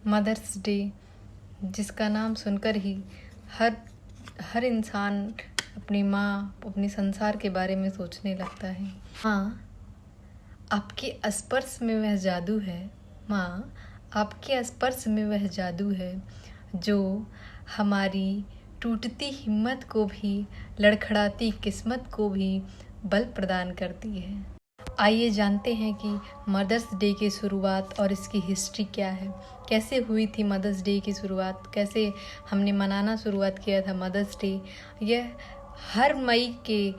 Mother's day, जिसका नाम सुनकर ही हर इंसान अपनी माँ, अपने संसार के बारे में सोचने लगता है। माँ, आपके स्पर्श में वह जादू है। माँ, आपके स्पर्श में वह जादू है जो हमारी टूटती हिम्मत को भी, लड़खड़ाती किस्मत को भी बल प्रदान करती है। आइए जानते हैं कि मदर्स डे की शुरुआत और इसकी हिस्ट्री क्या है। कैसे हुई थी मदर्स डे की शुरुआत, कैसे हमने मनाना शुरुआत किया था मदर्स डे। यह हर मई के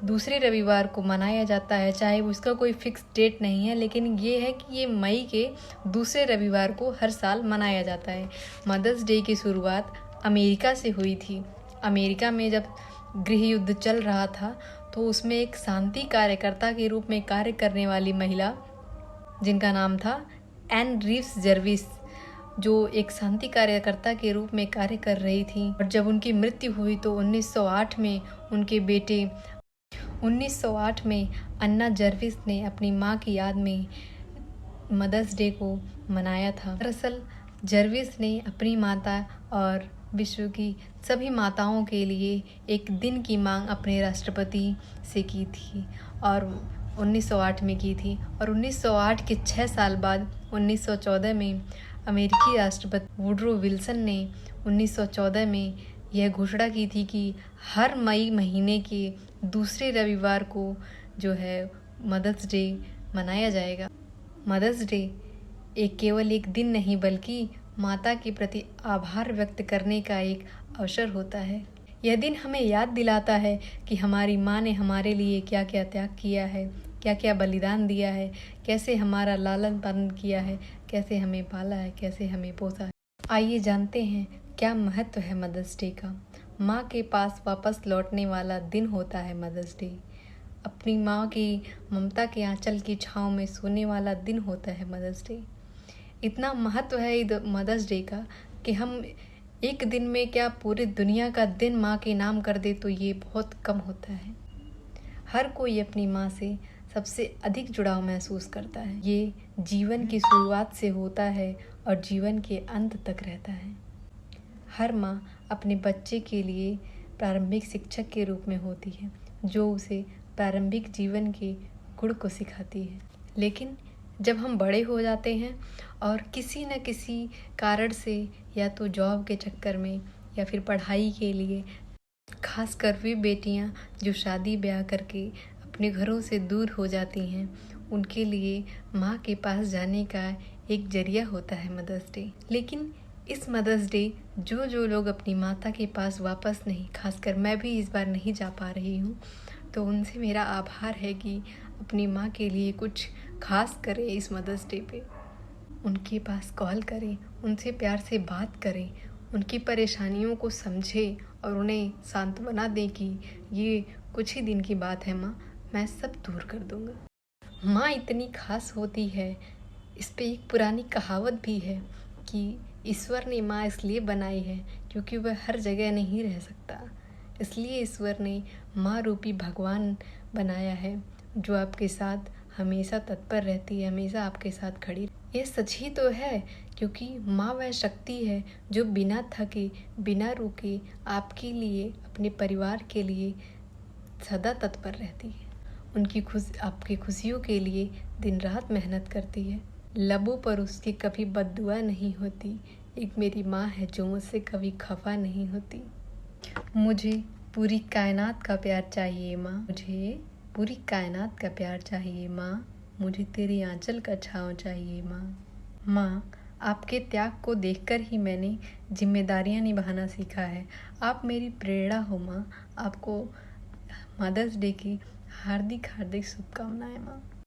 दूसरे रविवार को मनाया जाता है, चाहे उसका कोई फिक्स डेट नहीं है, लेकिन ये है कि ये मई के दूसरे रविवार को हर साल मनाया जाता है। मदर्स डे की शुरुआत अमेरिका से हुई थी। अमेरिका में जब गृह युद्ध चल रहा था तो उसमें एक शांति कार्यकर्ता के रूप में कार्य करने वाली महिला, जिनका नाम था एन रीव्स जर्विस, जो एक शांति कार्यकर्ता के रूप में कार्य कर रही थी। और जब उनकी मृत्यु हुई तो 1908 में उनके बेटे 1908 में अन्ना जर्विस ने अपनी माँ की याद में मदर्स डे को मनाया था। दरअसल जर्विस ने अपनी माता और विश्व की सभी माताओं के लिए एक दिन की मांग अपने राष्ट्रपति से की थी और 1908 में की थी। और 1908 के 6 साल बाद 1914 में अमेरिकी राष्ट्रपति वुडरो विल्सन ने 1914 में यह घोषणा की थी कि हर मई महीने के दूसरे रविवार को जो है मदर्स डे मनाया जाएगा। मदर्स डे केवल एक दिन नहीं बल्कि माता के प्रति आभार व्यक्त करने का एक अवसर होता है। यह दिन हमें याद दिलाता है कि हमारी माँ ने हमारे लिए क्या क्या त्याग किया है, क्या क्या बलिदान दिया है, कैसे हमारा लालन पालन किया है, कैसे हमें पाला है, कैसे हमें पोसा है। आइए जानते हैं क्या महत्व है मदर्स डे का। माँ के पास वापस लौटने वाला दिन होता है मदर्स डे। अपनी माँ की ममता के आंचल की छाँव में सोने वाला दिन होता है मदर्स डे। इतना महत्व है मदर्स डे का कि हम एक दिन में क्या पूरी दुनिया का दिन माँ के नाम कर दे तो ये बहुत कम होता है। हर कोई अपनी माँ से सबसे अधिक जुड़ाव महसूस करता है। ये जीवन की शुरुआत से होता है और जीवन के अंत तक रहता है। हर माँ अपने बच्चे के लिए प्रारंभिक शिक्षक के रूप में होती है, जो उसे प्रारंभिक जीवन के गुण को सिखाती है। लेकिन जब हम बड़े हो जाते हैं और किसी न किसी कारण से, या तो जॉब के चक्कर में या फिर पढ़ाई के लिए, खासकर वे बेटियां जो शादी ब्याह करके अपने घरों से दूर हो जाती हैं, उनके लिए माँ के पास जाने का एक जरिया होता है मदर्स डे। लेकिन इस मदर्स डे जो लोग अपनी माता के पास वापस नहीं, खासकर मैं भी इस बार नहीं जा पा रही हूँ, तो उनसे मेरा आभार है कि अपनी माँ के लिए कुछ खास करें इस मदर्स डे पे। उनके पास कॉल करें, उनसे प्यार से बात करें, उनकी परेशानियों को समझें और उन्हें सांत्वना दें कि ये कुछ ही दिन की बात है माँ, मैं सब दूर कर दूँगा। माँ इतनी खास होती है, इस पे एक पुरानी कहावत भी है कि ईश्वर ने माँ इसलिए बनाई है क्योंकि वह हर जगह नहीं रह सकता, इसलिए ईश्वर ने माँ रूपी भगवान बनाया है जो आपके साथ हमेशा तत्पर रहती है, हमेशा आपके साथ खड़ी। ये सच ही तो है, क्योंकि माँ वह शक्ति है जो बिना थके, बिना रुके आपके लिए, अपने परिवार के लिए सदा तत्पर रहती है। उनकी आपकी खुशियों के लिए दिन रात मेहनत करती है। लबों पर उसकी कभी बद्दुआ नहीं होती। एक मेरी माँ है जो मुझसे कभी खफा नहीं होती। मुझे पूरी कायनात का प्यार चाहिए माँ, मुझे पूरी कायनात का प्यार चाहिए माँ, मुझे तेरी आंचल का छाँव चाहिए माँ। माँ, आपके त्याग को देखकर ही मैंने जिम्मेदारियाँ निभाना सीखा है। आप मेरी प्रेरणा हो माँ। आपको मदर्स डे की हार्दिक शुभकामनाएं माँ।